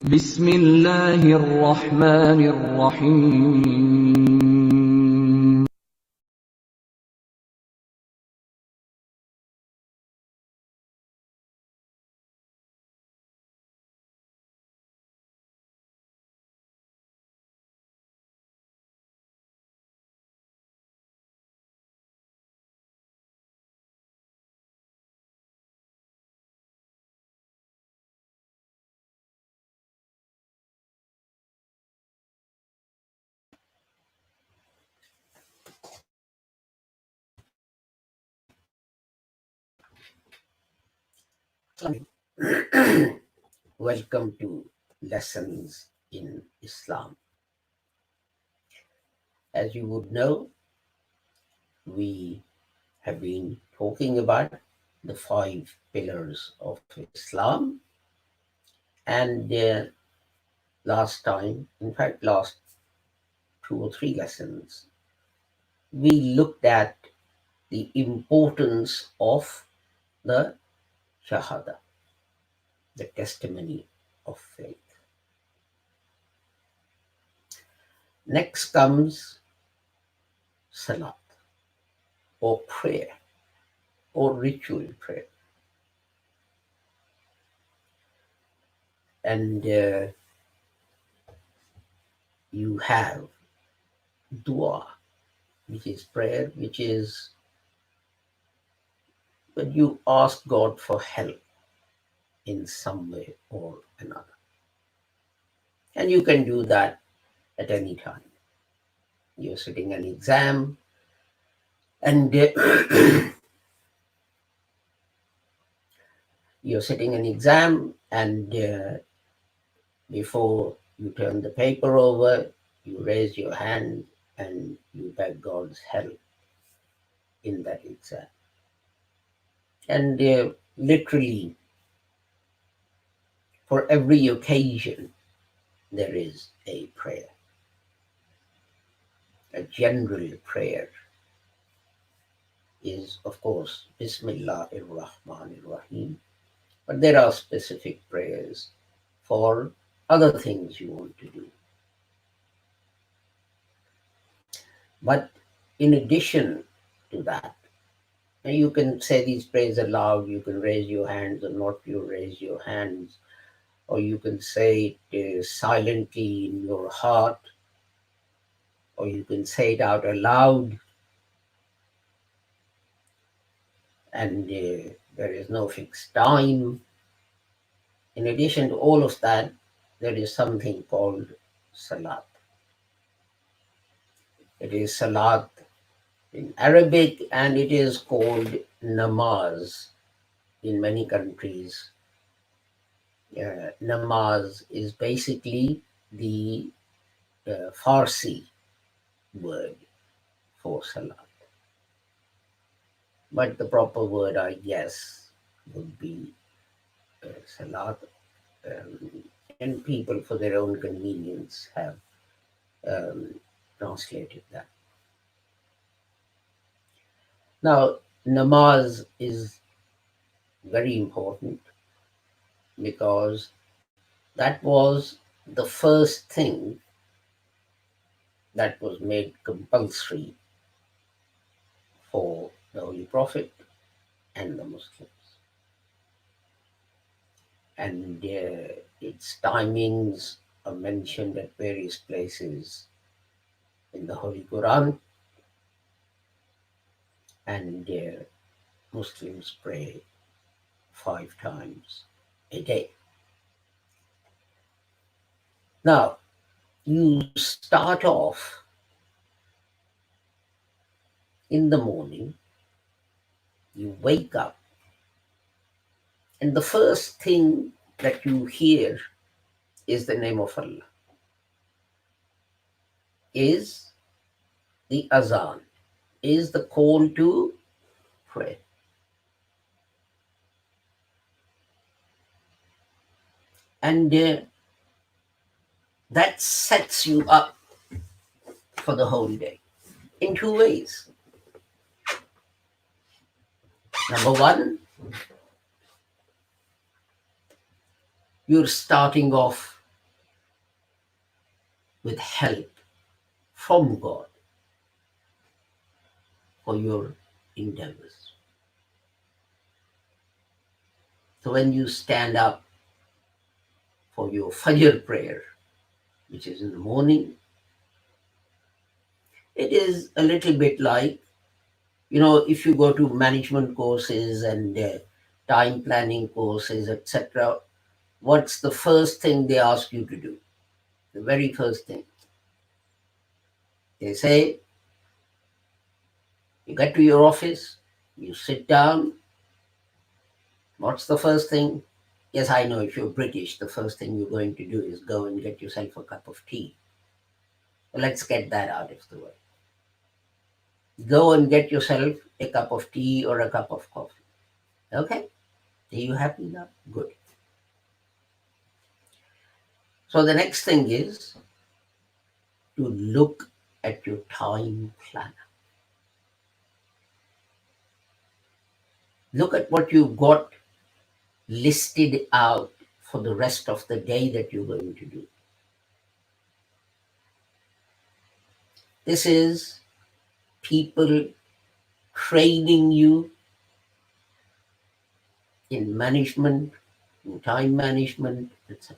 بسم الله الرحمن الرحيم Welcome to Lessons in Islam. As you would know, we have been talking about the 5 pillars of Islam, and last 2 or 3 lessons, we looked at the importance of the Shahada, the testimony of faith. Next comes Salat, or prayer, or ritual prayer. And you have dua, which is prayer, which is when you ask God for help in some way or another. And you can do that at any time. You're sitting an exam, and before you turn the paper over, you raise your hand and you beg God's help in that exam. And literally, for every occasion, there is a prayer, a general prayer is, of course, Bismillahir Rahmanir Rahim. But there are specific prayers for other things you want to do. But in addition to that, you can say these prayers aloud, you can raise your hands or not you raise your hands, or you can say it silently in your heart, or you can say it out aloud, and there is no fixed time. In addition to all of that, there is something called Salat. It is Salat in Arabic, and it is called namaz in many countries. Namaz is basically the Farsi word for Salat. But the proper word, I guess, would be Salat. And people, for their own convenience, have translated that. Now, namaz is very important because that was the first thing that was made compulsory for the Holy Prophet and the Muslims. And its timings are mentioned at various places in the Holy Quran, and Muslims pray 5 times a day. Now, you start off in the morning, you wake up, and the first thing that you hear is the name of Allah, is the Azan, is the call to pray. And that sets you up for the whole day in 2 ways. Number one, you're starting off with help from God for your endeavors. So when you stand up for your Fajr prayer, which is in the morning, it is a little bit like, if you go to management courses and time planning courses, etc., what's the first thing they ask you to do? The very first thing. They say, you get to your office, you sit down. What's the first thing? Yes, I know if you're British, the first thing you're going to do is go and get yourself a cup of tea. Well, let's get that out of the way. Go and get yourself a cup of tea or a cup of coffee. Okay? Are you happy now? Good. So the next thing is to look at your time planner. Look at what you've got listed out for the rest of the day that you're going to do. This is people training you in management, in time management, etc.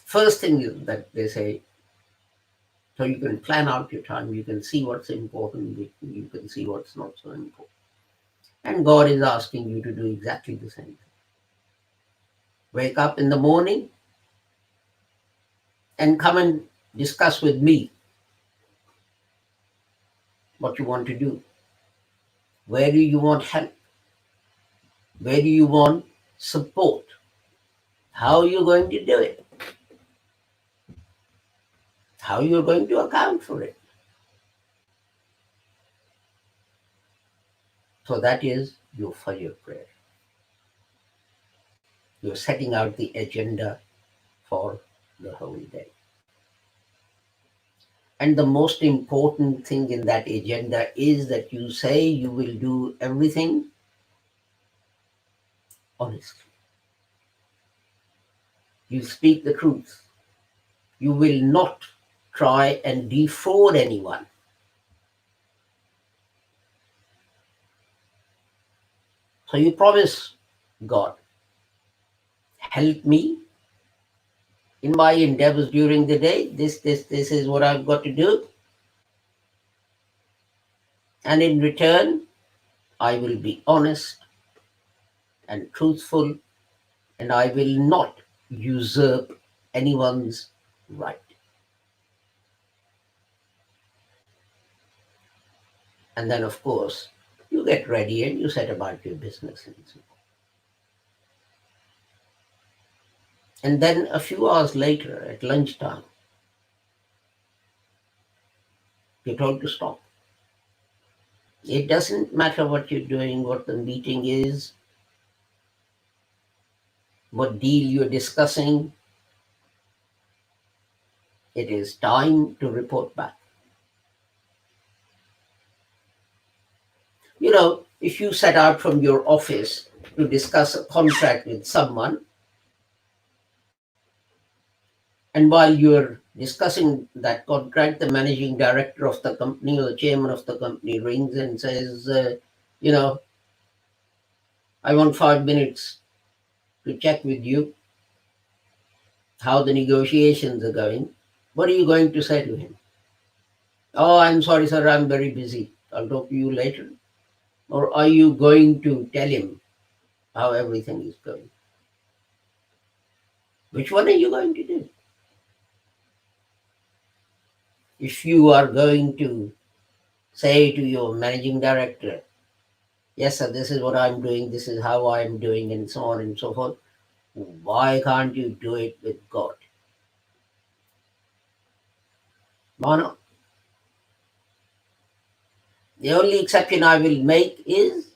First thing is that they say, so you can plan out your time, you can see what's important, you can see what's not so important. And God is asking you to do exactly the same thing. Wake up in the morning and come and discuss with me what you want to do. Where do you want help? Where do you want support? How are you going to do it? How you're going to account for it? So that is your Fajr prayer. You're setting out the agenda for the whole day. And the most important thing in that agenda is that you say you will do everything honestly. You speak the truth. You will not try and defraud anyone. So you promise God, help me in my endeavors during the day. This is what I've got to do. And in return, I will be honest and truthful, and I will not usurp anyone's right. And then, of course, you get ready and you set about your business. And then a few hours later, at lunchtime, you're told to stop. It doesn't matter what you're doing, what the meeting is, what deal you're discussing. It is time to report back. If you set out from your office to discuss a contract with someone, and while you're discussing that contract, the managing director of the company or the chairman of the company rings and says, I want 5 minutes to check with you how the negotiations are going. What are you going to say to him? Oh, I'm sorry, sir, I'm very busy. I'll talk to you later. Or are you going to tell him how everything is going? Which one are you going to do? If you are going to say to your managing director, yes, sir, this is what I'm doing, this is how I'm doing, and so on and so forth, why can't you do it with God? Why not? The only exception I will make is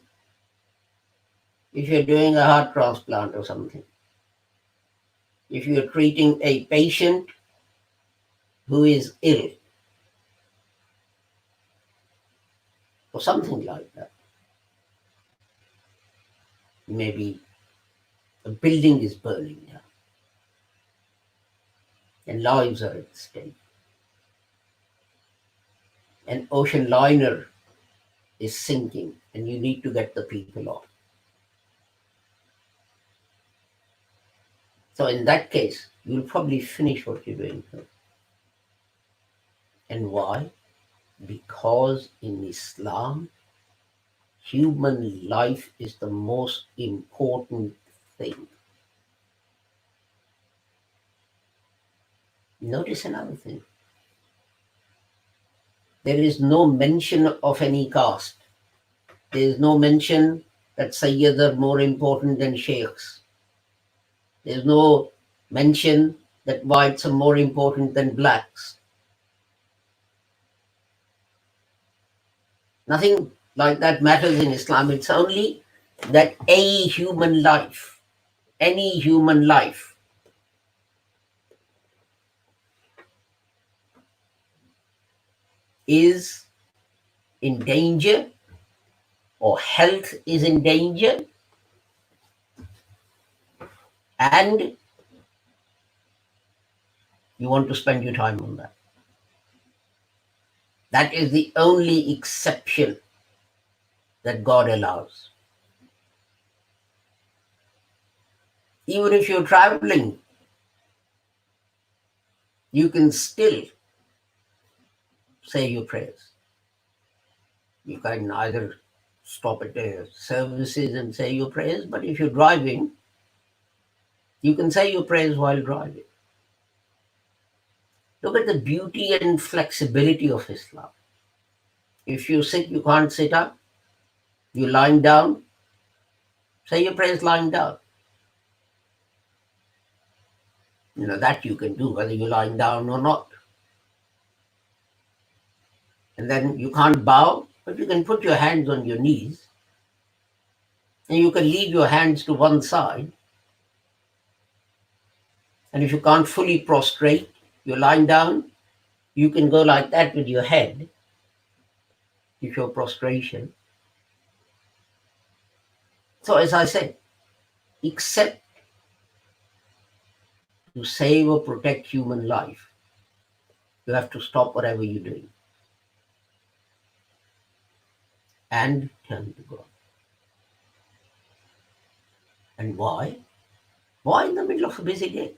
if you're doing a heart transplant or something. If you're treating a patient who is ill or something like that. Maybe a building is burning down. and lives are at stake. An ocean liner is sinking, and you need to get the people off. So in that case, you'll probably finish what you're doing here. And why? Because in Islam, human life is the most important thing. Notice another thing. There is no mention of any caste. There is no mention that Sayyids are more important than Sheikhs. There is no mention that whites are more important than blacks. Nothing like that matters in Islam. It's only that a human life, any human life, is in danger, or health is in danger, and you want to spend your time on that. That is the only exception that God allows. Even if you're traveling, you can still say your prayers. You can either stop at the services and say your prayers, but if you're driving, you can say your prayers while driving. Look at the beauty and flexibility of Islam. If you sit, you can't sit up. You're lying down, say your prayers lying down. That you can do whether you're lying down or not. And then you can't bow, but you can put your hands on your knees, and you can leave your hands to one side. And if you can't fully prostrate, you're lying down, you can go like that with your head, if your prostration. So as I said, except to save or protect human life, you have to stop whatever you're doing and turn to God. And why? Why in the middle of a busy day?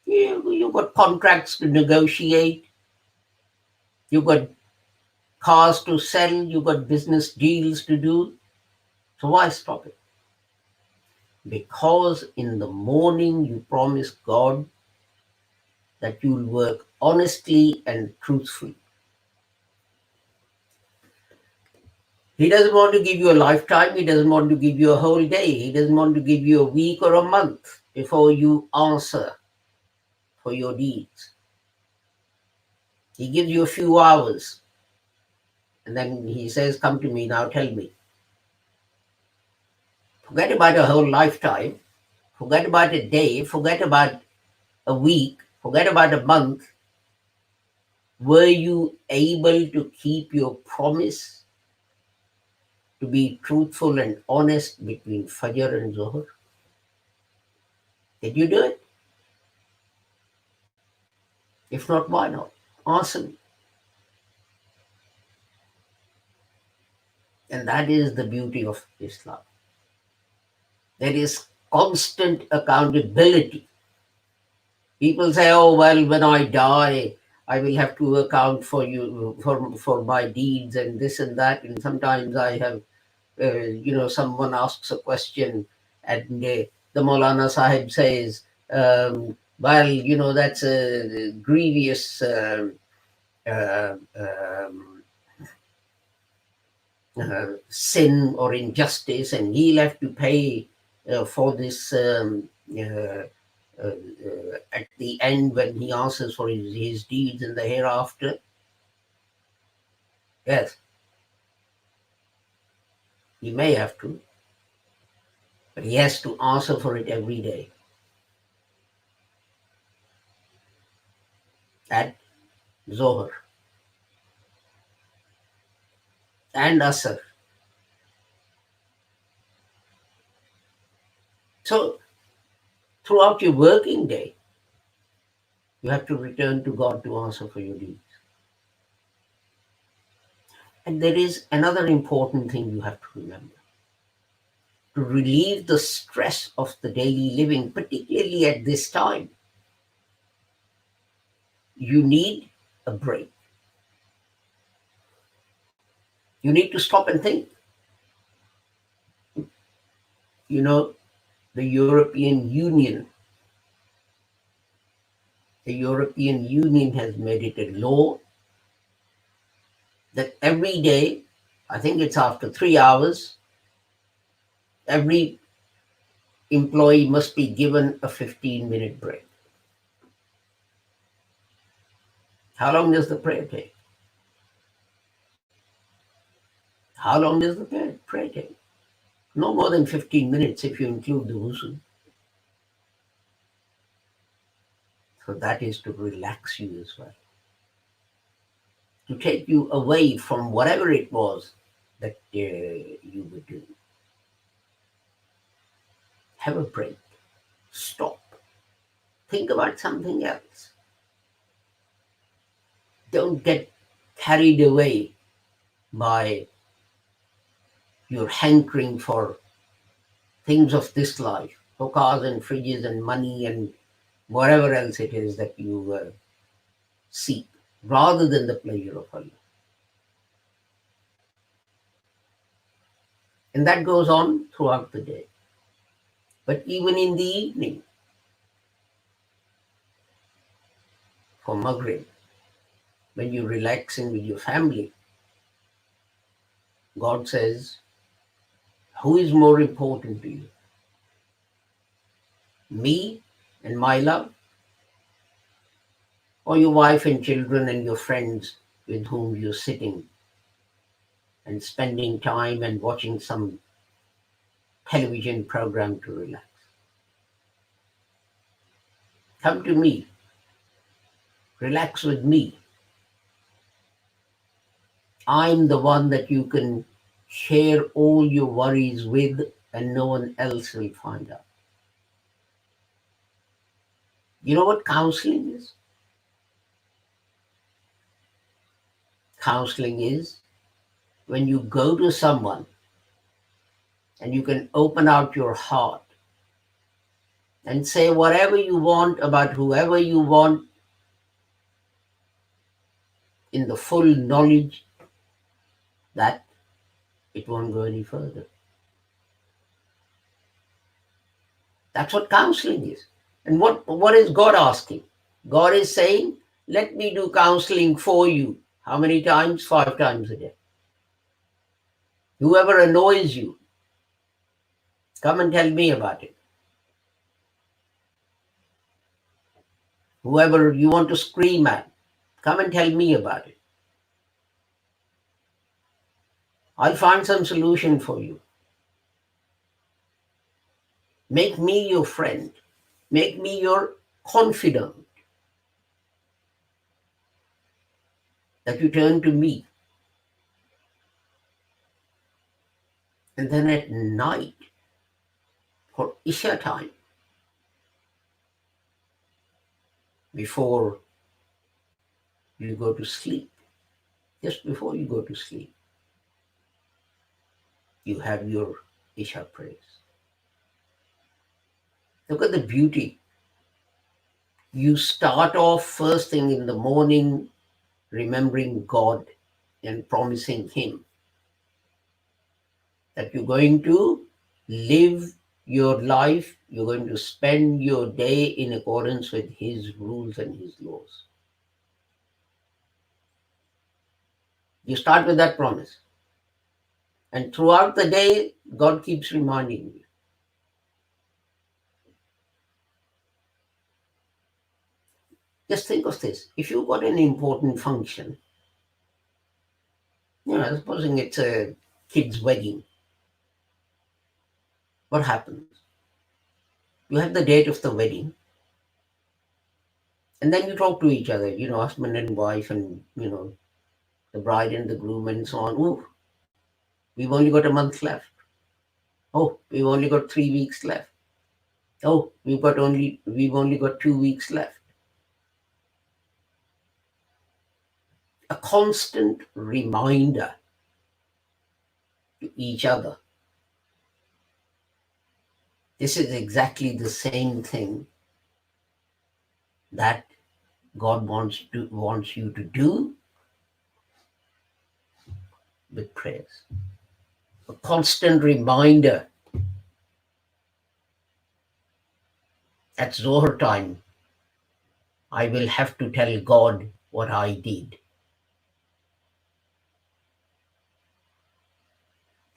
You've got contracts to negotiate, you've got cars to sell, you've got business deals to do. So why stop it? Because in the morning you promise God that you'll work honestly and truthfully. He doesn't want to give you a lifetime. He doesn't want to give you a whole day. He doesn't want to give you a week or a month before you answer for your deeds. He gives you a few hours, and then he says, come to me now, tell me. Forget about a whole lifetime. Forget about a day. Forget about a week. Forget about a month. Were you able to keep your promise to be truthful and honest between Fajr and Zohar? Did you do it? If not, why not? Answer me. And that is the beauty of Islam. There is constant accountability. People say, oh, well, when I die, I will have to account for you, for my deeds and this and that. And sometimes I have, someone asks a question, and the Maulana Sahib says, well, that's a grievous sin or injustice, and he'll have to pay for this at the end when he answers for his deeds in the hereafter. Yes, he may have to, but he has to answer for it every day. At Zohar and Asr. So throughout your working day, You have to return to God to answer for your deeds. And there is another important thing you have to remember. To relieve the stress of the daily living, particularly at this time, you need a break. You need to stop and think. You know, the European Union, the European Union has made it a law that every day, I think it's after 3 hours, every employee must be given a 15-minute break. How long does the prayer take? How long does the prayer take? No more than 15 minutes if you include the wuzu. So that is to relax you as well, to take you away from whatever it was that you were doing. Have a break. Stop. Think about something else. Don't get carried away by your hankering for things of this life, for cars and fridges and money and whatever else it is that you seek, rather than the pleasure of Allah. And that goes on throughout the day. But even in the evening, for Maghrib, when you're relaxing with your family, God says, who is more important to you? Me and my love? Or your wife and children and your friends with whom you're sitting and spending time and watching some television program to relax? Come to me. Relax with me. I'm the one that you can share all your worries with, and no one else will find out. You know what counseling is? Counseling is when you go to someone and you can open out your heart and say whatever you want about whoever you want, in the full knowledge that it won't go any further. That's what counseling is. And what is God asking? God is saying, let me do counseling for you. How many times? 5 times a day. Whoever annoys you, come and tell me about it. Whoever you want to scream at, come and tell me about it. I'll find some solution for you. Make me your friend. Make me your confidant. That you turn to me. And then at night, for Isha time, before you go to sleep, just before you go to sleep, you have your Isha prayers. Look at the beauty. You start off first thing in the morning remembering God and promising Him that you're going to live your life, you're going to spend your day in accordance with His rules and His laws. You start with that promise. And throughout the day, God keeps reminding you. Just think of this. If you've got an important function, supposing it's a kid's wedding, what happens? You have the date of the wedding, and then you talk to each other, husband and wife, and, the bride and the groom, and so on. Oh, we've only got a month left. Oh, we've only got 3 weeks left. Oh, we've only got 2 weeks left. a constant reminder to each other. This is exactly the same thing that God wants you to do with prayers. A constant reminder. At Zohar time, I will have to tell God what I did.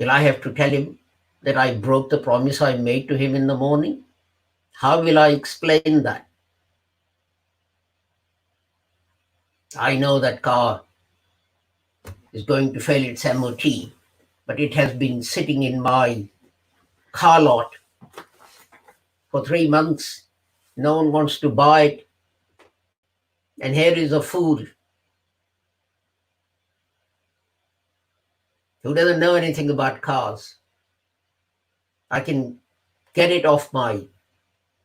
Will I have to tell him that I broke the promise I made to him in the morning? How will I explain that? I know that car is going to fail its MOT, but it has been sitting in my car lot for 3 months. No one wants to buy it. And here is a fool who doesn't know anything about cars. I can get it off my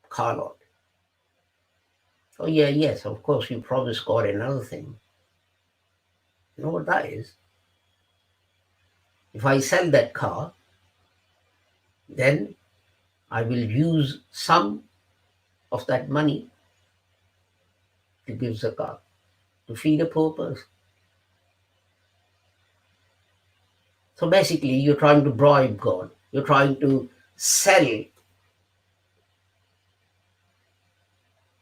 car lot. Oh, yeah, yes, of course, you promised God another thing. You know what that is? If I sell that car, then I will use some of that money to give zakat, to feed a poor person. So basically, you're trying to bribe God. You're trying to sell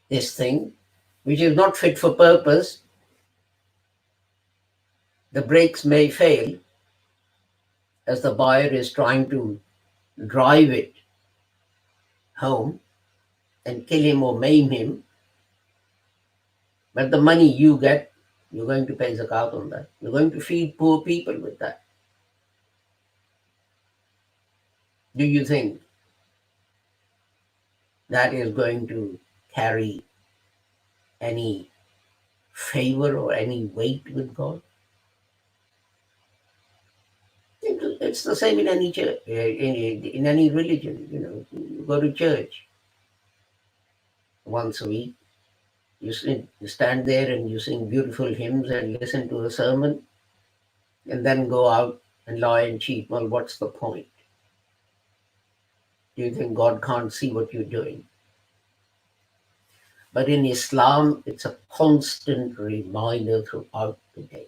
this thing, which is not fit for purpose. The brakes may fail as the buyer is trying to drive it home and kill him or maim him. But the money you get, you're going to pay zakat on that. You're going to feed poor people with that. Do you think that is going to carry any favor or any weight with God? It's the same in any church, in any religion. You go to church once a week, you stand there and you sing beautiful hymns and listen to a sermon, and then go out and lie and cheat. Well, what's the point? Do you think God can't see what you're doing? But in Islam, it's a constant reminder throughout the day.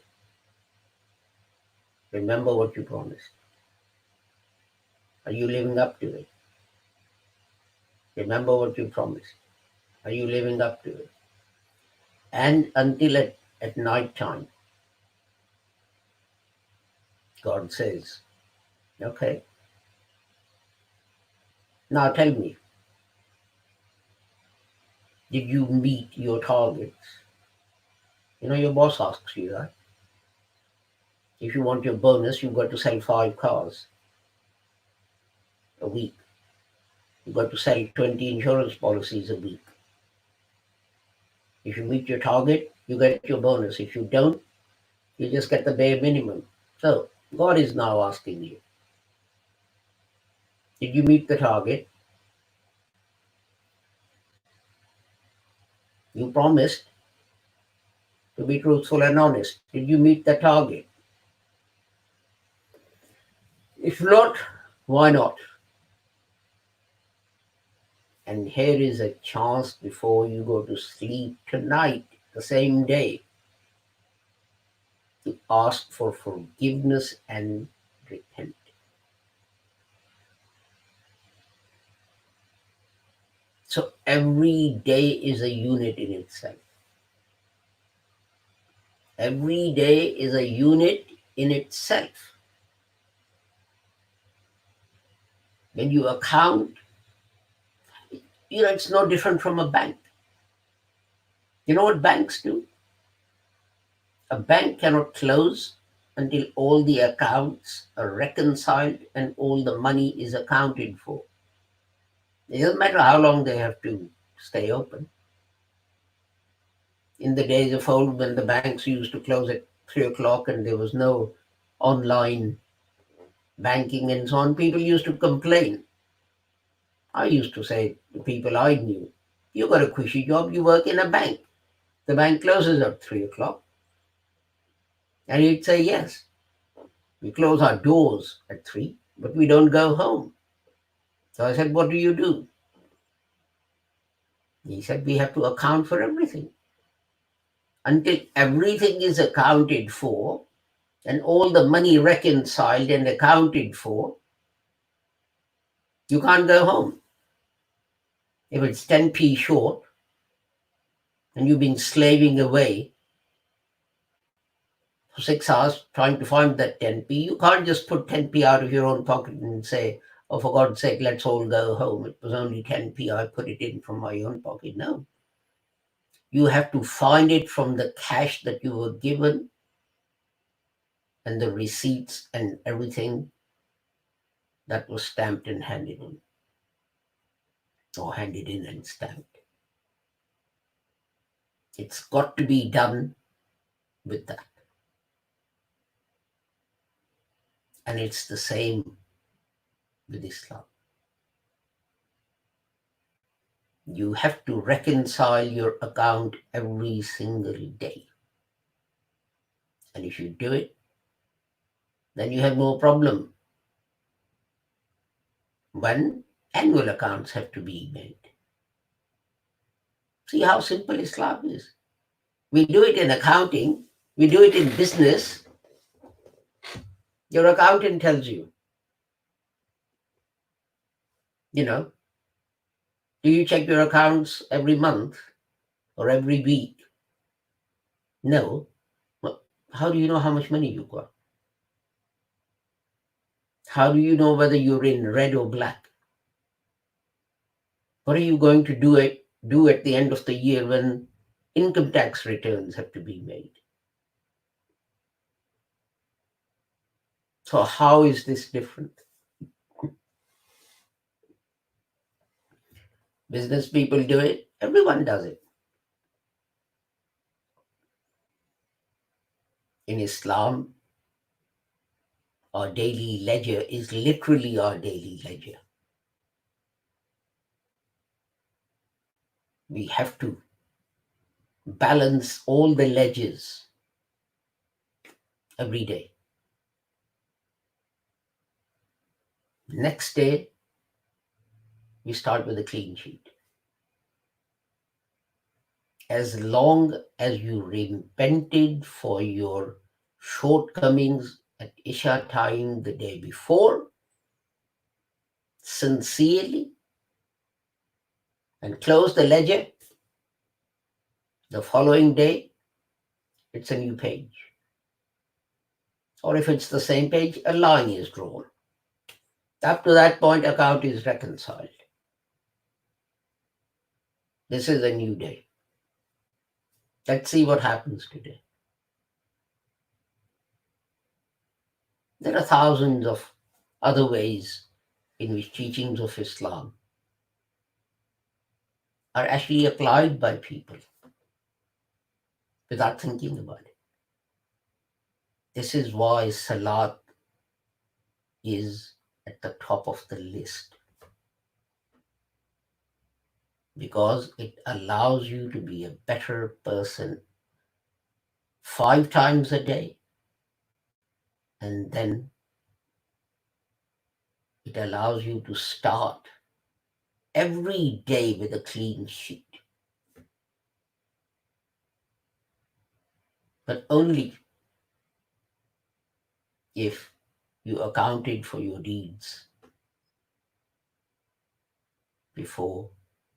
Remember what you promised. Are you living up to it? Remember what you promised. Are you living up to it? And until at night time, God says, okay, now tell me, did you meet your targets? Your boss asks you that. If you want your bonus, you've got to sell 5 cars a week. You've got to sell 20 insurance policies a week. If you meet your target, you get your bonus. If you don't, you just get the bare minimum. So God is now asking you, did you meet the target? You promised to be truthful and honest. Did you meet the target? If not, why not? And here is a chance before you go to sleep tonight, the same day, to ask for forgiveness and repent. So every day is a unit in itself. Every day is a unit in itself. When you account, it's no different from a bank. You know what banks do? A bank cannot close until all the accounts are reconciled and all the money is accounted for. It doesn't matter how long they have to stay open. In the days of old, when the banks used to close at 3 o'clock and there was no online banking and so on, people used to complain. I used to say to people I knew, you got a cushy job, you work in a bank. The bank closes at 3 o'clock. And he'd say, yes, we close our doors at 3, but we don't go home. So I said, what do you do? He said, we have to account for everything. Until everything is accounted for and all the money reconciled and accounted for, you can't go home. If it's 10p short and you've been slaving away for 6 hours trying to find that 10p, you can't just put 10p out of your own pocket and say, oh, for God's sake, let's all go home. It was only 10p. I put it in from my own pocket. No. You have to find it from the cash that you were given and the receipts and everything that was stamped and handed in, or handed in and stamped. It's got to be done with that. And it's the same with Islam. You have to reconcile your account every single day. And if you do it, then you have no problem when annual accounts have to be made. See how simple Islam is. We do it in accounting, we do it in business. Your accountant tells you, do you check your accounts every month or every week? No. Well, how do you know how much money you got? How do you know whether you're in red or black? What are you going to do at the end of the year when income tax returns have to be made? So how is this different? Business people do it. Everyone does it. In Islam, our daily ledger is literally our daily ledger. We have to balance all the ledgers every day. Next day, we start with a clean sheet. As long as you repented for your shortcomings at Isha time the day before, sincerely, and close the ledger, the following day, it's a new page. Or if it's the same page, a line is drawn. Up to that point, account is reconciled. This is a new day. Let's see what happens today. There are thousands of other ways in which teachings of Islam are actually applied by people without thinking about it. This is why Salaat is at the top of the list, because it allows you to be a better person 5 times a day, and then it allows you to start every day with a clean sheet. But only if you accounted for your deeds before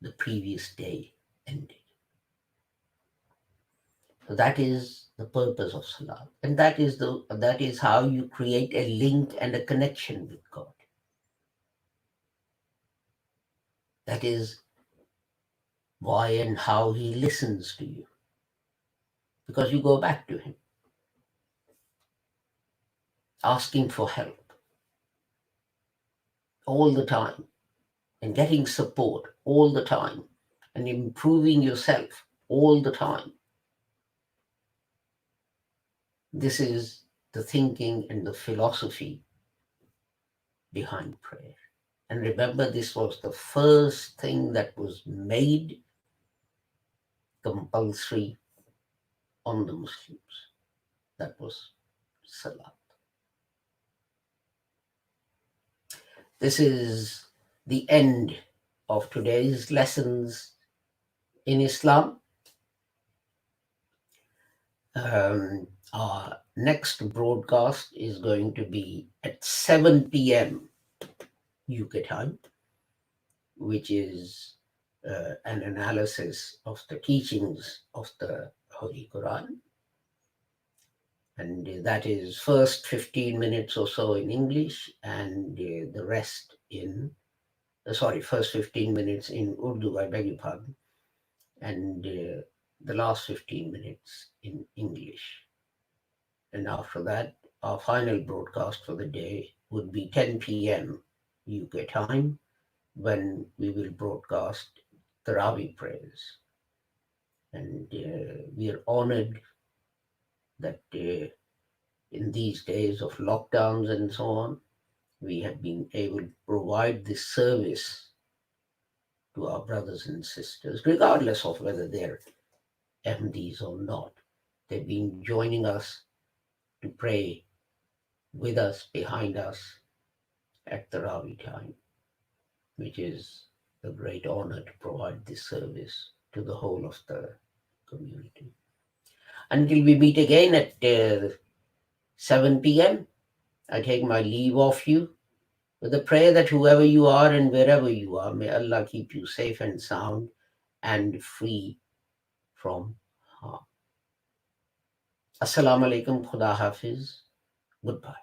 the previous day ended. So that is the purpose of Salat. And that is how you create a link and a connection with God. That is why and how He listens to you. Because you go back to Him, asking for help all the time, and getting support all the time, and improving yourself all the time. This is the thinking and the philosophy behind prayer. And remember, this was the first thing that was made compulsory on the Muslims. That was Salat. This is the end of today's lessons in Islam. Our next broadcast is going to be at 7 p.m. UK time, which is an analysis of the teachings of the Holy Quran. And that is first 15 minutes or so in English and the rest first 15 minutes in Urdu, I beg your pardon, and the last 15 minutes in English. And after that, our final broadcast for the day would be 10 p.m. UK time, when we will broadcast Tarawih prayers. And we are honored that in these days of lockdowns and so on, we have been able to provide this service to our brothers and sisters, regardless of whether they're MDs or not. They've been joining us to pray with us, behind us, at Tarawih time, which is a great honor to provide this service to the whole of the community. Until we meet again at 7 p.m., I take my leave of you with a prayer that whoever you are and wherever you are, may Allah keep you safe and sound and free from harm. Assalamu alaikum, Khuda Hafiz, goodbye.